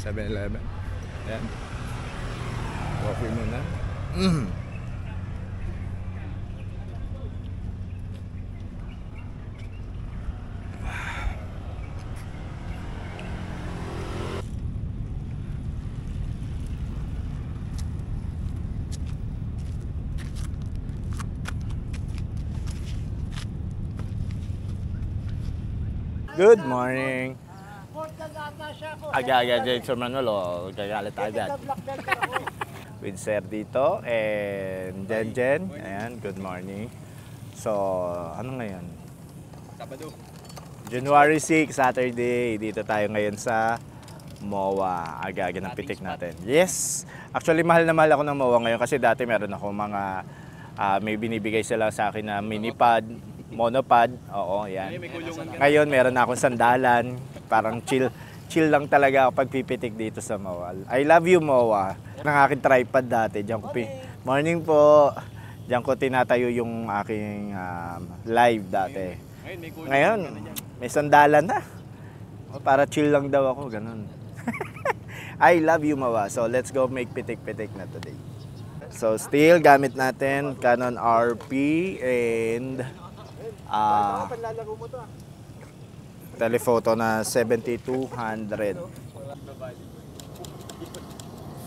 7-Eleven. Ayan. Coffee muna. Good morning. Aga-aga dyan sa Manolo, gagalit agad. With Sir dito and Jen. Ayan, good morning. So, ano ngayon? Sabado. January 6, Saturday. Dito tayo ngayon sa MOA. Aga-aga ng pitik natin. Yes! Actually, mahal na mahal ako ng MOA ngayon kasi dati meron ako mga may binibigay sila sa akin na mini pad, monopod. Oo, yan. Ngayon, meron na akong sandalan. Parang chill lang talaga ako pagpipitik dito sa MOA. I love you, MOA. Ng aking tripod dati. Diyan ko morning po. Diyan ko tinatayo yung aking live dati. Ngayon, may sandalan na. Para chill lang daw ako, ganun. I love you, MOA. So, let's go make pitik-pitik na today. So, still gamit natin Canon RP and telephoto na 7200.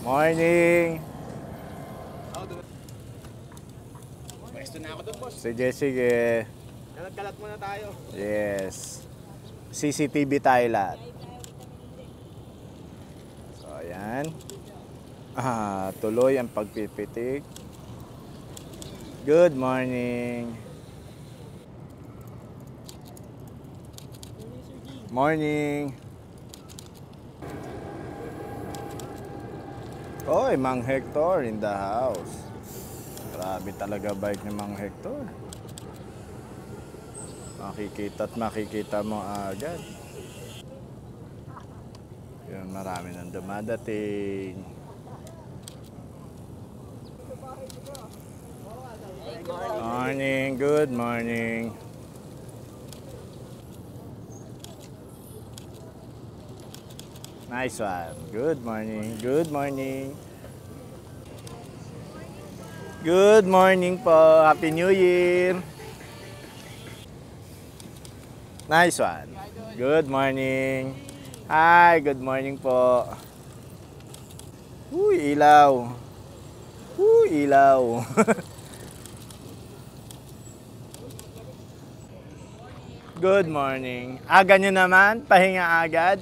Morning! Pwesto na ako doon, boss. Sige. Kalat muna tayo. Yes. CCTV tayo lahat. So, ayan. Tuloy ang pagpipitik. Good morning. Morning. Oy, Mang Hector in the house. Grabe talaga bike ni Mang Hector. Makikita mo agad. Yun, marami nang dumadating. Morning, good morning. Nice one. Good morning. Good morning. Good morning po. Happy New Year. Nice one. Good morning. Hi, good morning po. Uy, ilaw. Uy, ilaw. Good morning. Aga nyo naman? Pahinga agad?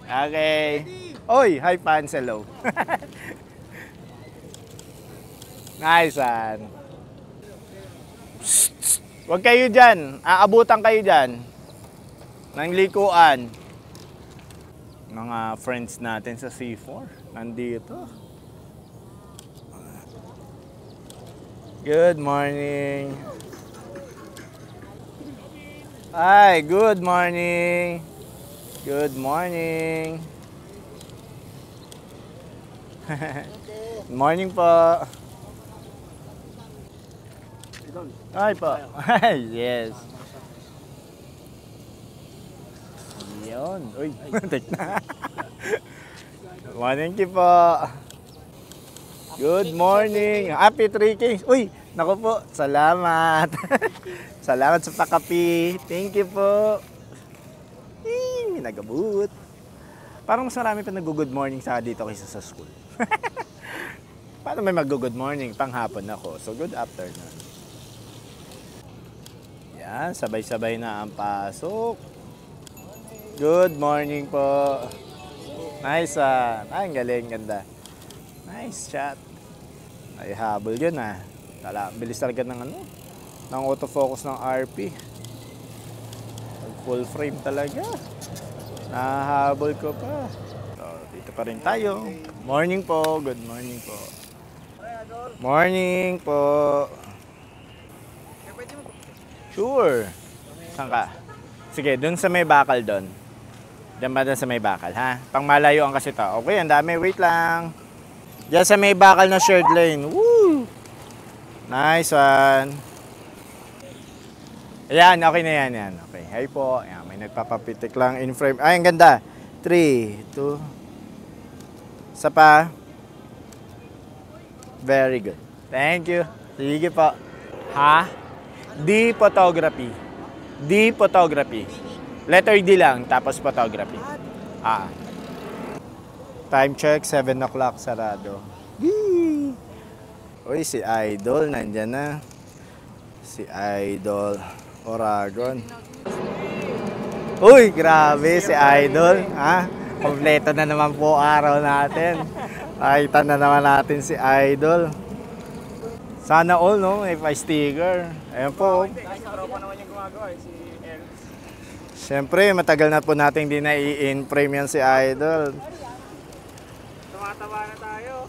Okay. Oy, hi fans, hello. Nice one. Huwag kayo dyan. Aabutan kayo dyan. Ng likuan. Mga friends natin sa C4. Nandito. Good morning. Hi, good morning. Good morning. Good morning po. Hi po. Yes. Yun. Uy, tek na. Morning po. Good morning. Happy 3K. Uy, naku po. Salamat. Salamat sa pakapi. Thank you po. Nagabut. Parang mas marami pa nag-good morning sa dito kaysa sa school. Paano may mag-good morning? Panghapon ako. So, good afternoon. Ayan, sabay-sabay na ang pasok. Good morning po. Nice Ay, ang galing, ganda. Nice shot. Ay, habol yun bilis talaga ng ng autofocus ng RP. Full frame talaga. Nahahabol ko pa. So, dito pa rin tayo. Morning po. Good morning po. Morning po. Sure. Saan ka? Sige, dun sa may bakal dun. Diyan ba dun sa may bakal, ha? Pang malayuan kasi to. Okay, ang dami. Wait lang. Diyan sa may bakal na shared lane. Woo! Nice one. Ayan, okay na yan. Okay, hi po. Ayan, may nagpapapitik lang in frame. Ay, ang ganda. 3, 2. Isa pa. Very good. Thank you. Sige po. Ha? D photography. D photography. Letter D lang, tapos photography. Time check, 7 o'clock, sarado. Yee! Uy, si Idol, nandyan na. Si Idol Oragon. Uy, grabe, si Idol. Kompleto na naman po araw natin. Nakita na naman natin si Idol. Sana all, no? May pa-sticker. Ayan po. Tropa naman yung gumagawa si Ernst. Siyempre, matagal na po natin di na i-in-frame yan si Idol. Tumataba na tayo.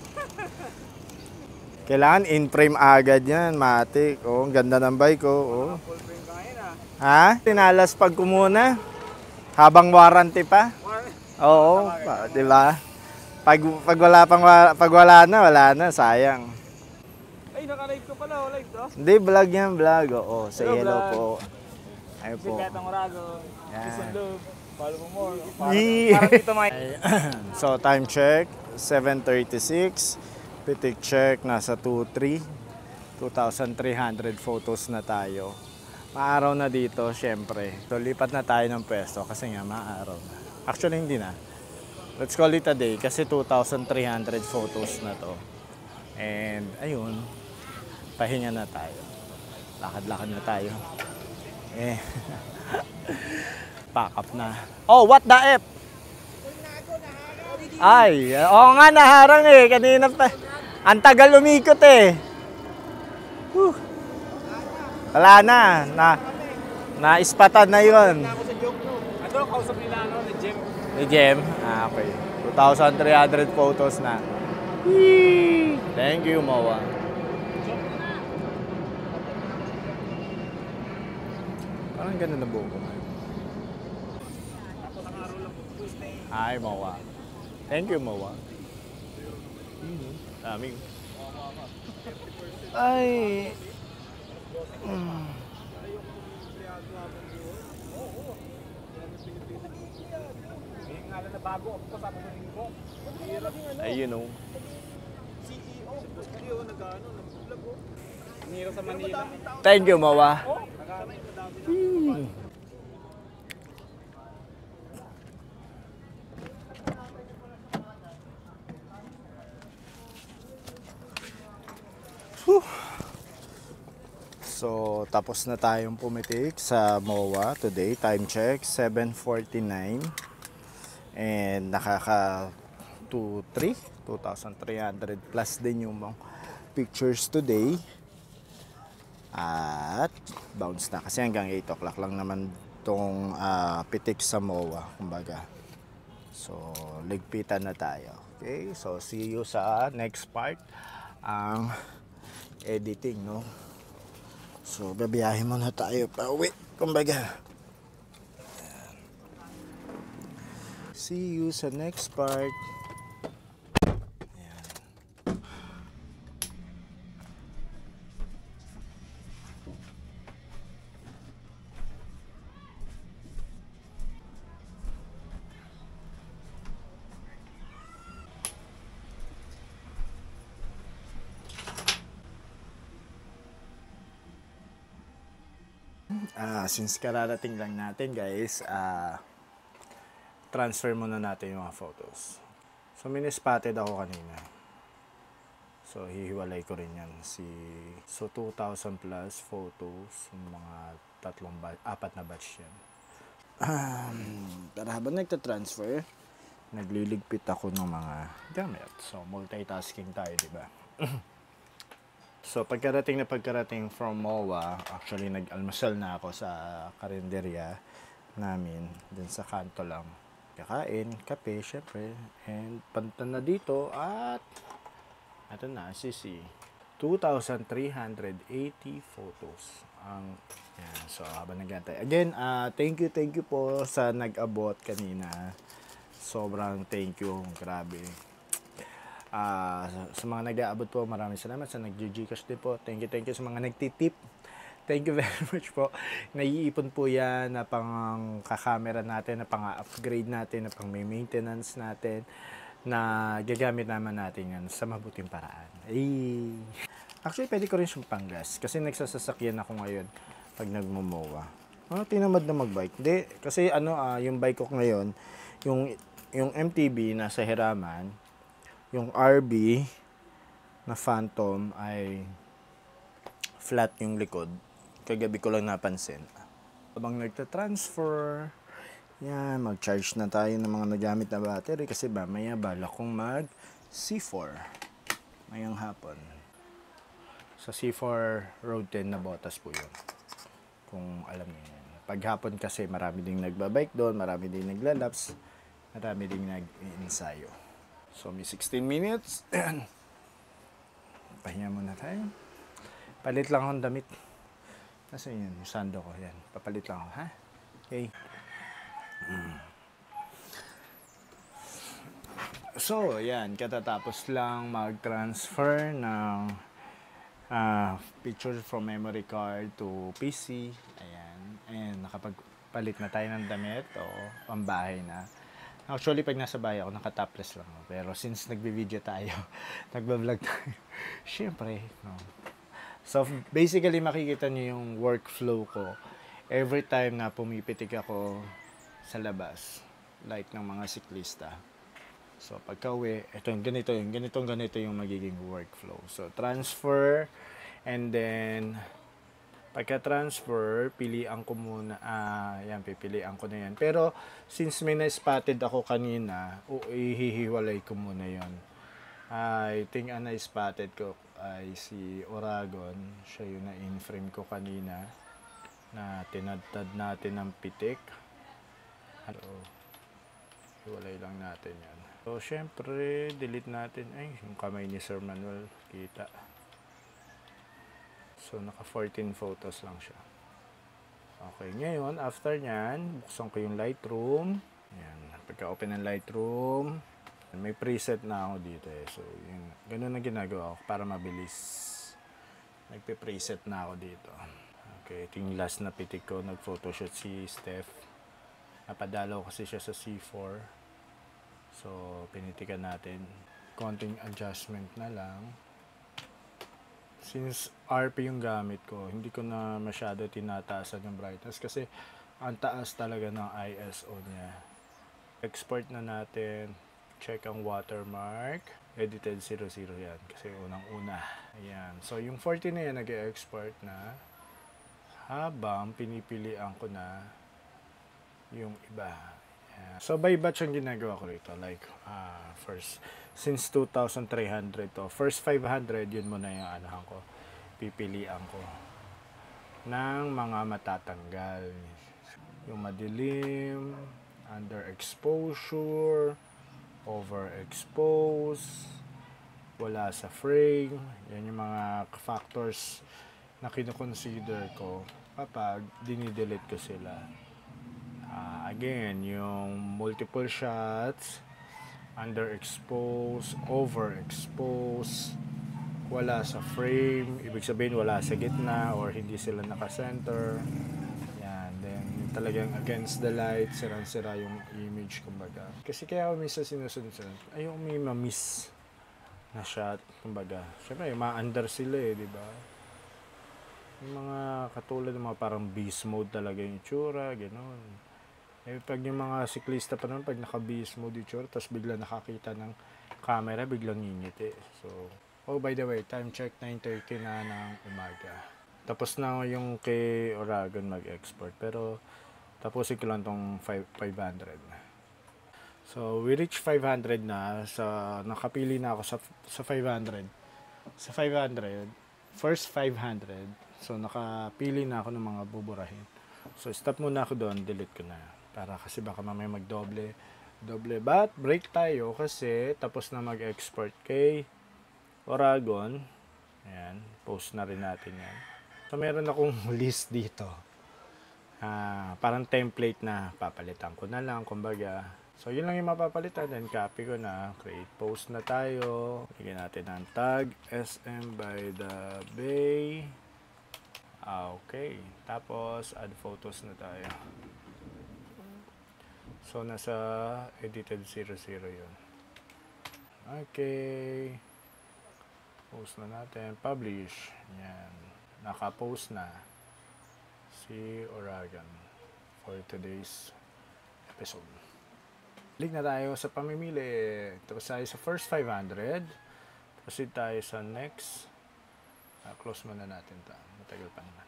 Kailangan in-frame agad yan, matik. Oh, ang ganda ng bike, oh. Full frame ka ngayon Tinalas pag kumuna. Habang warranty pa. Oo, di ba? Pag wala na, sayang. Ay, naka-live ka pala. Live to? Hindi, vlog yan, vlog. Oo, say Hello, hello vlog. po. Ayun Si po. Betang Oragon. Yan. Si Sundog. Follow mo more. Yee! Parang dito may... So, time check, 7:36. Pitik check, nasa 2:03. 2,300 photos na tayo. Maaraw na dito, syempre. So, lipat na tayo ng pwesto kasi nga maaraw na. Actually, hindi na. Let's call it a day kasi 2,300 photos na to. And, ayun, pahinga na tayo. Lakad-lakad na tayo. Pack up na. Oh, what the F? Ay, oo nga, naharang kanina pa. Ang tagal umikot Whew. Wala na-ispatan na yun. Ako sa joke no. Ano, kausap nila ni Jem. Ni Jem? Okay. 2,300 photos na. Yee! Thank you, Moa. Parang ganun na buo ko. Hi, Moa. Thank you, Moa. Dami. Ay. Ayun o. Niro sa Manila. Thank you, Moa. So, tapos na tayong pumitik sa MOA today. Time check, 7:49. And nakaka 2,300 plus din yung mga pictures today. At bounce na kasi hanggang 8 o'clock lang naman itong pitik sa MOA. Kumbaga. So, ligpitan na tayo. Okay, so see you sa next part. Ang editing, no? So, babiyahin muna tayo pa uwi. Kumbaga. See you sa next part. Ayan. Since kararating lang natin, guys, transfer muna natin yung mga photos. So, minispotted ako kanina. So, hihiwalay ko rin yan. So, 2,000 plus photos, yung mga apat na batch yan. Para habang nagtatransfer, nagliligpit ako ng mga gamit. So, multitasking tayo, di ba? So, pagkarating from MOA, actually nag-almusal na ako sa karinderya namin, dun sa kanto lang. Kakain, kape, syempre, and punta na dito at ito na, sisi. 2,380 photos. Yan, so, habang nagantay. Again, thank you po sa nag-abot kanina. Sobrang thank you, grabe. Sa mga nag-aabot po, maraming salamat. Sa nag-Gcash din po, thank you sa mga nagtitip. Thank you very much po. Naiipon po yan na pang kakamera natin, na pang upgrade natin, na pang may maintenance natin, na gagamit naman natin yan sa mabuting paraan. Actually, pwede ko rin siyang panggas kasi nagsasasakyan ako ngayon pag nagmumowa. Tinamad na magbike. Hindi, kasi yung bike ko ngayon, yung MTB nasa hiraman, yung RB na Phantom ay flat yung likod. Kagabi ko lang napansin. Habang nagta-transfer, yan, mag-charge na tayo ng mga nagamit na battery kasi mamaya bala kong mag C4 ngayong hapon. Sa C4 Road 10 na botas po yun. Kung alam niyo yan. Paghapon kasi marami ding nagbabike doon, marami ding naglalaps, marami ding nag-ensayo. So, may 16 minutes. Pahinga muna tayo. Palit lang akong damit. Kasi yun, yung sando ko. Yan. Papalit lang ako, ha? Okay. So, yan. Katatapos lang mag-transfer ng picture from memory card to PC. Ayan. And nakapagpalit na tayo ng damit o pambahay na. Actually, pag nasa bahay ako, naka-topless lang ako. Pero since nagbe-video tayo, nagba-vlog tayo, syempre, no. So, basically, makikita niyo yung workflow ko every time na pumipitik ako sa labas, like ng mga siklista. So, pagka-uwi, ito yung ganito yung magiging workflow. So, transfer, and then, pagka-transfer, pilian ko muna, pipilian ko na yan. Pero, since may na-spotted ako kanina, ihihiwalay ko muna yon. I think ang na-spotted ko ay si Oragon. Siya yung na-in-frame ko kanina na tinadtad natin ng pitik. So, hiwalay lang natin yan. So, syempre, delete natin. Ay, yung kamay ni Sir Manuel, kita. So, naka 14 photos lang siya. Okay, ngayon, after nyan, buksan ko yung Lightroom. Yan, pagka-open ng Lightroom, may preset na ako dito eh. So, yun, ganun ang ginagawa ko para mabilis. Nagpe-preset na ako dito. Okay, ito yung last na pitik ko. Nag-photoshoot si Steph. Napadalaw kasi siya sa C4. So, pinitikan natin. Konting adjustment na lang. Since RP yung gamit ko, hindi ko na masyado tinataasan yung brightness kasi ang taas talaga ng ISO niya. Export na natin. Check ang watermark. Edited 00 yan kasi unang-una. Ayan. So, yung 40 na yan nag-export na habang pinipilian ko na yung iba. Ayan. So, by batch ang ginagawa ko rito. Like, first, since 2,300 to, first 500, yun muna yung anahan ko. Pipilian ko ng mga matatanggal. Yung madilim, underexposure, overexpose, wala sa frame. Yan yung mga factors na kinukonsider ko kapag dinidelete ko sila. Again, yung multiple shots, underexpose, overexpose, wala sa frame, ibig sabihin wala sa gitna or hindi sila naka-center. Yan, then yung talagang against the light, sirang-sira yung image, kumbaga. Kasi kaya ako minsan sinusunod-sunod, ayaw may ma-miss na shot, kumbaga. Siyempre, ma-under sila di ba? Yung mga katulad ng mga parang beast mode talaga yung itsura, gano'n. Pag yung mga siklista pa naman, pag naka-beast mode itsura, tapos bigla nakakita ng camera, biglang ngingiti. So, oh by the way, time check 9:30 na ng umaga. Tapos na yung kay Oragon mag-export. Pero tapusin ko lang tong 500. So, we reach 500 na. So, nakapili na ako sa 500. Sa 500, first 500. So, nakapili na ako ng mga buburahin. So, stop muna ako doon. Delete ko na. Para kasi baka mamaya magdoble. But, break tayo kasi tapos na mag-export kay Oragon. Ayan. Post na rin natin yan. So, meron akong list dito. Parang template na papalitan ko na lang. Kumbaga, so, yun lang yung mapapalitan. Then, copy ko na. Create post na tayo. Bigyan natin ng tag SM by the Bay. Okay. Tapos, add photos na tayo. So, nasa edited 00 yun. Okay. Post na natin. Publish. Yan. Naka-post na si Oragon for today's episode. Click na tayo sa pamimili. Tapos tayo sa first 500. Proceed tayo sa next. Close muna natin ito. Matagal pa naman.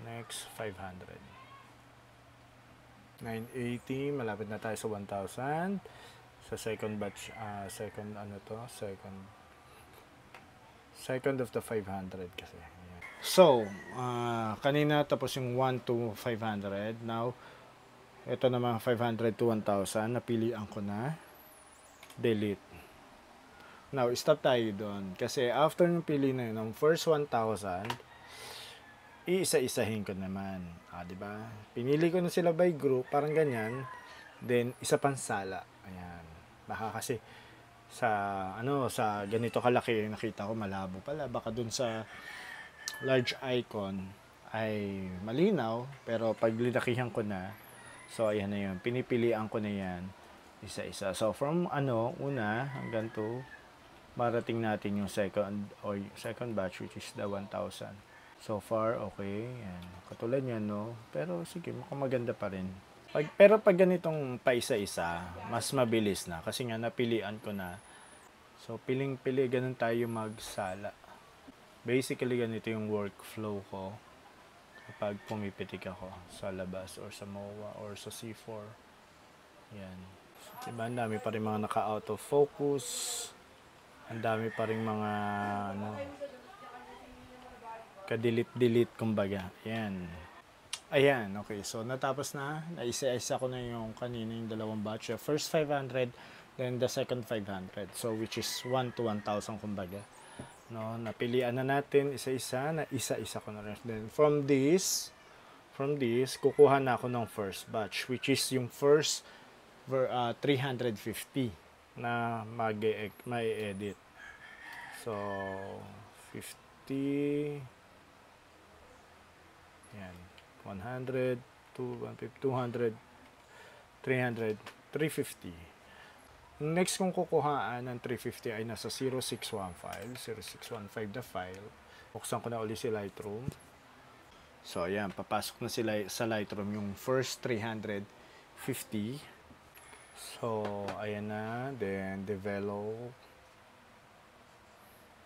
Next 500. 980. Malapit na tayo sa 1,000. Sa second batch. Second of the 500 kasi. Ayan. So, kanina tapos yung 1 to 500. Now, ito naman 500 to 1,000. Napilian ko na. Delete. Now, stop tayo doon. Kasi after yung pili na yun, ng first 1,000, iisa-isahin ko naman. Diba? Pinili ko na sila by group, parang ganyan. Then, isa pang sala. Ayan. Baka kasi sa ganito kalaki nakita ko malabo pala, baka dun sa large icon ay malinaw, pero pag linakihan ko na, so ayan na yun, pinipilian ko na yan isa-isa. So from una hanggang to marating natin yung second batch, which is the 1,000. So far okay, yan. Katulad yan, no, pero sige, mukhang maganda pa rin. Pero pag ganitong paisa-isa, mas mabilis na. Kasi nga, napilian ko na. So, piling-pili, ganun tayo magsala. Basically, ganito yung workflow ko kapag pumipitik ako sa labas or sa MOA or sa C4. Yan. So, diba, ang dami pa rin mga naka-out of focus. Ang dami pa rin mga ka-delete-delete, kumbaga. Yan. Ayan, okay. So, natapos na. Naisa-isa ko na yung kanina yung dalawang batch. First 500, then the second 500. So, which is 1 to 1,000, kumbaga. No, napilian na natin isa-isa. Na isa-isa ko na rin. Then, from this, kukuha na ako ng first batch, which is yung first 350 na may edit. So, 50. Yan. 100, 200, 300, 350. Next kong kukuhaan ng 350 ay nasa 0615 na file. Buksan ko na ulit si Lightroom. So, ayan, papasok na sila sa Lightroom yung first 350. So, ayan na. Then, develop.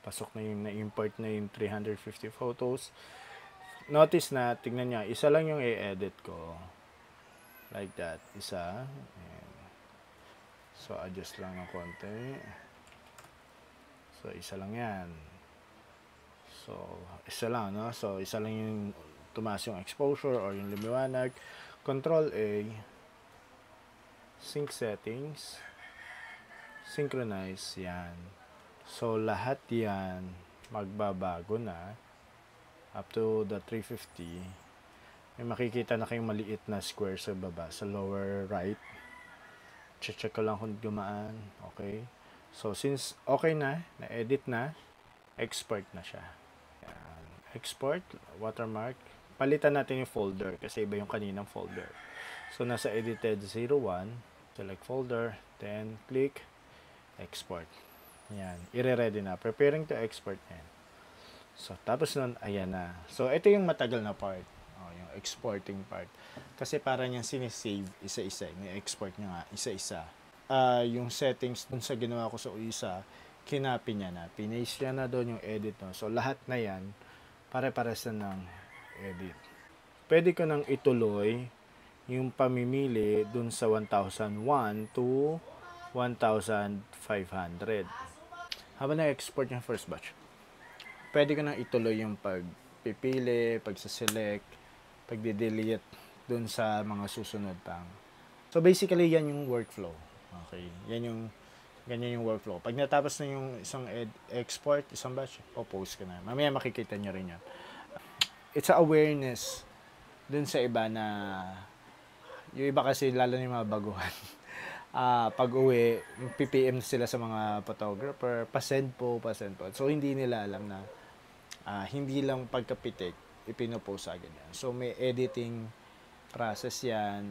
Pasok na yung na-import na yung 350 photos. Notice na, tignan niya, isa lang yung i-edit ko. Like that. Isa. Ayan. So, adjust lang ng konti. So, isa lang yan. So, isa lang, no? So, isa lang yung tumaas yung exposure or yung lumiwanag. Control A. Sync settings. Synchronize. Yan. So, lahat yan magbabago na. Up to the 350, may makikita na kayong maliit na square sa baba, sa lower right. Check ko lang kung gumaan. Okay. So, since okay na, na-edit na, export na siya. Yan. Export, watermark. Palitan natin yung folder kasi iba yung kaninang folder. So, nasa edited 01, select folder, then click export. Yan. Ire-ready na. Preparing to export yan. So, tapos nun, ayan na. So, ito yung matagal na part. Yung exporting part. Kasi para niyang sinisave isa-isa. Ni-export niya nga isa-isa. Yung settings dun sa ginawa ko sa isa, kinapin niya na. Pinaste niya na doon yung edit. No? So, lahat na yan, pare-pares na ng edit. Pwede ko nang ituloy yung pamimili dun sa 1,001 to 1,500. Habang na-export yung first batch, pwede ko nang ituloy yung pagpipili, pagsaselect, pagde-delete dun sa mga susunod pang. So basically, yan yung workflow. Okay, ganyan yung workflow. Pag natapos na yung isang export, isang batch, post ka na. Mamaya makikita nyo rin yan. It's a awareness dun sa iba na yung iba kasi lalo na yung mga baguhan. Pag uwi, PPM sila sa mga photographer, pasend po. So hindi nila alam na hindi lang pagkapitik, ipinopost agad yan. So may editing process yan,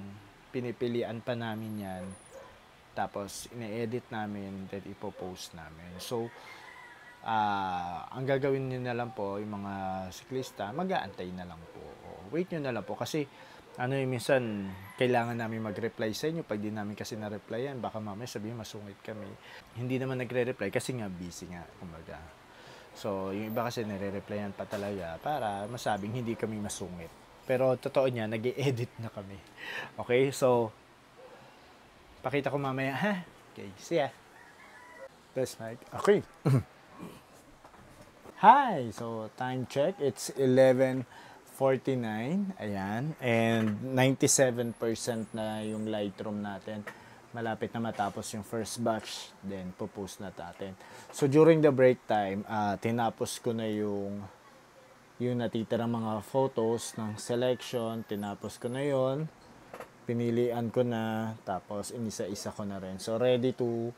pinipilian pa namin yan, tapos ine-edit namin, then ipopost namin. So ang gagawin nyo na lang po, yung mga siklista, mag-aantay na lang po. Wait nyo na lang po kasi minsan kailangan namin mag-reply sa inyo. Pag di namin kasi na-replyan, baka mamaya sabihin masungit kami. Hindi naman nagre-reply kasi nga busy nga, kumbaga. So, yung iba kasi nire-replyan pa talaga para masabing hindi kami masungit. Pero totoo niya, nag-i-edit na kami. Okay, so pakita ko mamaya, ha? Okay, see ya. Test mic. Okay. Hi! So, time check. It's 11:49. Ayan. And 97% na yung Lightroom natin. Malapit na matapos yung first batch. Then, popost na natin. So, during the break time, tinapos ko na yung natitirang mga photos ng selection. Tinapos ko na yon. Pinilian ko na. Tapos, inisa-isa ko na rin. So, ready to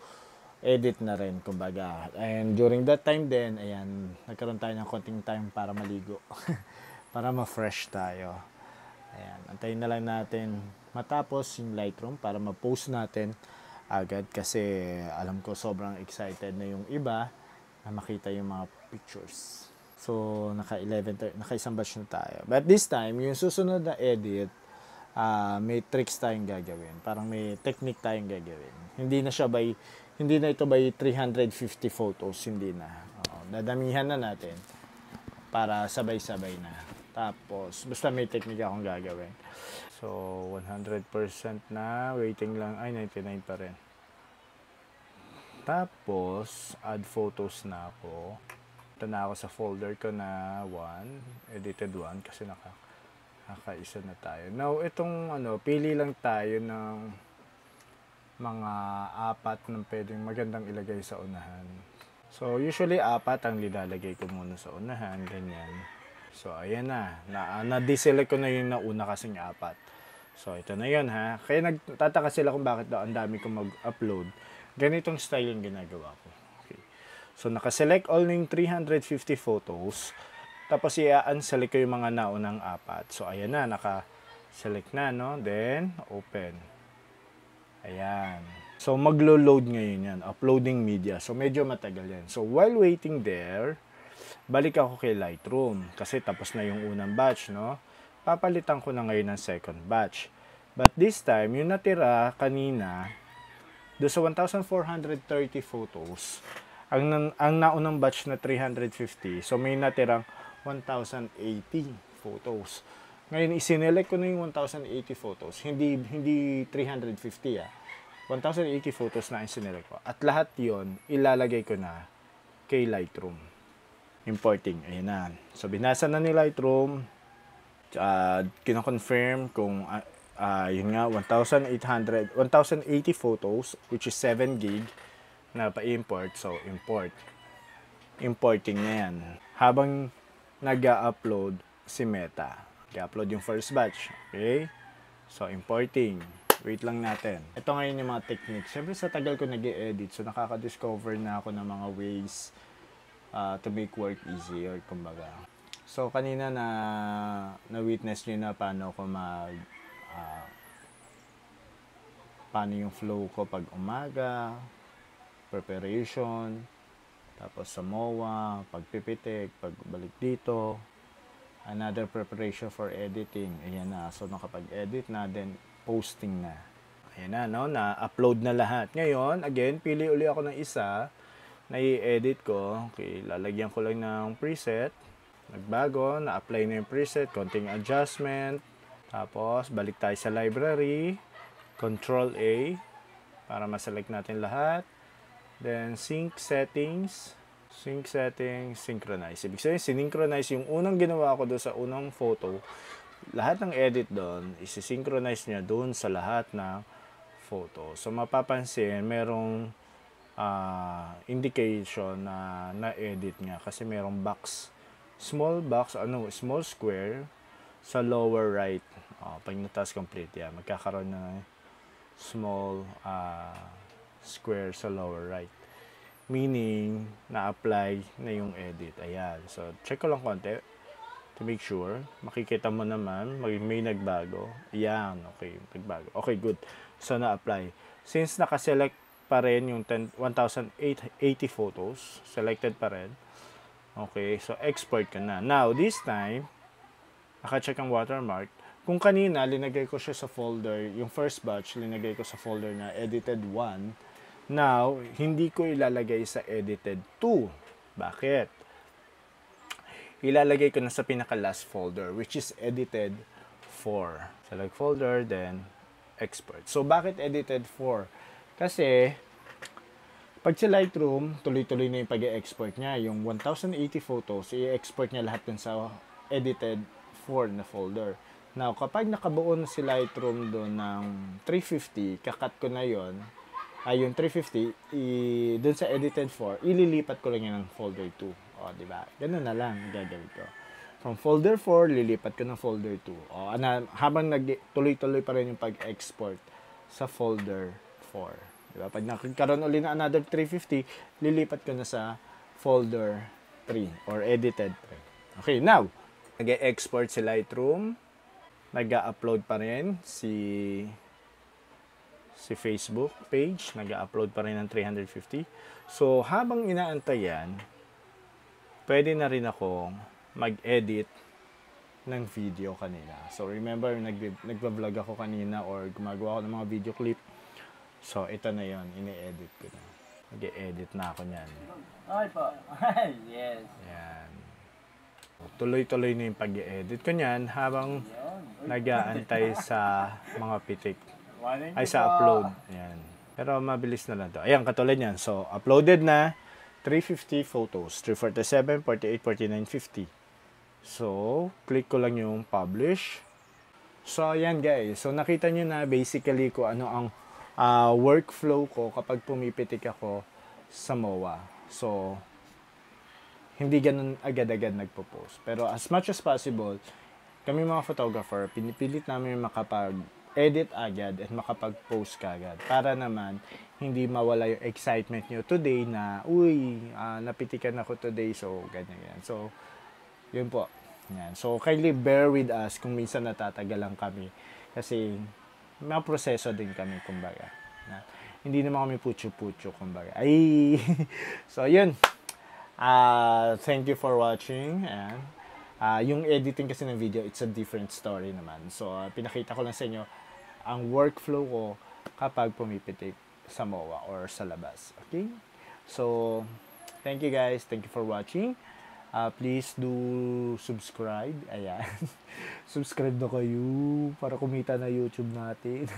edit na rin, kumbaga. And during that time din, ayan, nagkaroon tayo ng konting time para maligo. Para ma-fresh tayo. Ayan, antayin na lang natin matapos yung Lightroom para ma-post natin agad kasi alam ko sobrang excited na yung iba na makita yung mga pictures. So, naka-isang batch na tayo. But this time, yung susunod na edit, may tricks tayong gagawin. Parang may technique tayong gagawin. Hindi na ito by 350 photos, hindi na. Dadamihan na natin para sabay-sabay na. Tapos, basta may technique akong gagawin. So, 100% na. Waiting lang. Ay, 99 pa rin. Tapos, add photos na ako. Ito na ako sa folder ko na 1. Edited 1 kasi nakaisa na tayo. Now, itong pili lang tayo ng mga 4 na pwedeng magandang ilagay sa unahan. So, usually 4 ang nilalagay ko muna sa unahan, ganyan. So, ayan na. Na-deselect ko na yung nauna kasing 4. So, ito na yun, ha. Kaya nagtataka sila kung bakit daw ang dami kong mag-upload. Ganitong style yung ginagawa ko. Okay. So, nakaselect all ng 350 photos. Tapos, i-unselect ko yung mga naunang 4. So, ayan na. Naka-select na, no? Then, open. Ayan. So, maglo-load ngayon yan. Uploading media. So, medyo matagal yan. So, while waiting there, balik ako kay Lightroom. Kasi tapos na yung unang batch, no? Papalitan ko na ngayon ng second batch. But this time, yung natira kanina, do sa 1,430 photos, ang naunang batch na 350. So, may natirang 1,080 photos. Ngayon, isinelect ko na yung 1,080 photos. Hindi 350, 1,080 photos na isinelect ko. At lahat yon ilalagay ko na kay Lightroom. Importing. Ayan na. So, binasa na ni Lightroom. Kino-confirm kung yun nga, 1,80 photos, which is 7 gig na pa-import. So, import. Importing na yan. Habang nag-upload si Meta. I-upload yung first batch. Okay? So, importing. Wait lang natin. Ito ngayon yung mga techniques. Siyempre, sa tagal ko nag-i-edit, so nakaka-discover na ako ng mga ways to make work easier, kumbaga. So, kanina na-witness nyo na paano ko paano yung flow ko pag umaga, preparation, tapos sa MOA, pagpipitik, pagbalik dito, another preparation for editing. Ayan na. So, nakapag-edit na, then posting na. Ayan na, no? Na-upload na lahat. Ngayon, again, pili uli ako ng isa na i-edit ko. Okay, lalagyan ko lang ng preset. nagbago, na-apply na yung preset, konting adjustment. Tapos, balik tayo sa library. Control A para ma-select natin lahat. Then, sync settings. Sync settings, synchronize. Ibig sabihin, synchronize yung unang ginawa ko doon sa unang photo. Lahat ng edit doon, isi-synchronize niya doon sa lahat ng photo. So, mapapansin, merong indication na na-edit niya kasi merong box. Small box, small square sa lower right. Pag na-task complete, yan, magkakaroon ng small square sa lower right. Meaning, na-apply na yung edit. Ayan. So, check ko lang konti to make sure. Makikita mo naman, may nagbago. Ayan. Okay, nagbago. Okay, good. So, na-apply. Since nakaselect pa rin yung 1,080 photos, selected pa rin. Okay, so export ka na. Now, this time, naka-check ang watermark. Kung kanina, linagay ko siya sa folder, yung first batch, linagay ko sa folder na edited 1. Now, hindi ko ilalagay sa edited 2. Bakit? Ilalagay ko na sa pinaka-last folder, which is edited 4. Select folder, then export. So, bakit edited 4? Kasi, pag sa Lightroom, tuloy-tuloy na yung pag-export niya. Yung 1,080 photos, i-export niya lahat dun sa edited 4 na folder. Now, kapag nakabuo na si Lightroom doon ng 350, kakat ko na yon, yung 350, doon sa edited 4, ililipat ko lang yan ng folder 2. O, di ba? Ganun na lang gagawin ko. From folder 4, lilipat ko ng folder 2. O, habang tuloy-tuloy pa rin yung pag-export sa folder 4. Di ba? Pag nagkaroon ulit na another 350, lilipat ko na sa folder 3 or edited 3. Okay, now, nag-export si Lightroom. Nag-upload pa rin si Facebook page, nag-upload pa rin ng 350. So, habang inaantay yan, pwede na rin akong mag-edit ng video kanina. So, remember, nagba-vlog ako kanina or gumagawa ako ng mga video clip. So, ito na yon, ini-edit ko na. Nag-edit na ako niyan. Ay po. Yes. Yan. Tuloy-tuloy na yung pag-edit ko niyan habang nag-aantay sa mga pitik. Ay, sa upload. Ayan. Pero mabilis na lang to. Ayan, katulad yan. So, uploaded na 350 photos. 347, 48, 49, 50. So, click ko lang yung publish. So, ayan guys. So, nakita nyo na basically ko ano ang workflow ko kapag pumipitik ako sa MOA. So, hindi ganun agad-agad nagpo-post. Pero as much as possible, kami mga photographer, pinipilit namin makapag-edit agad at makapag-post kagad. Para naman, hindi mawala yung excitement nyo today na, napitikan ako today, so ganyan. So, yun po. Yan. So, kindly bear with us kung minsan natatagalan kami. Kasi, may proseso din kami, kumbaga. Hindi naman kami putyo-putyo, kumbaga. Ay! So, yun. Thank you for watching. And, yung editing kasi ng video, it's a different story naman. So, pinakita ko lang sa inyo ang workflow ko kapag pumipitik sa MOA or sa labas. Okay? So, thank you guys. Thank you for watching. Please do subscribe. Ayan. Subscribe na kayo para kumita na YouTube natin.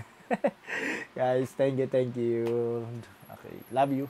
Guys, thank you. Okay. Love you.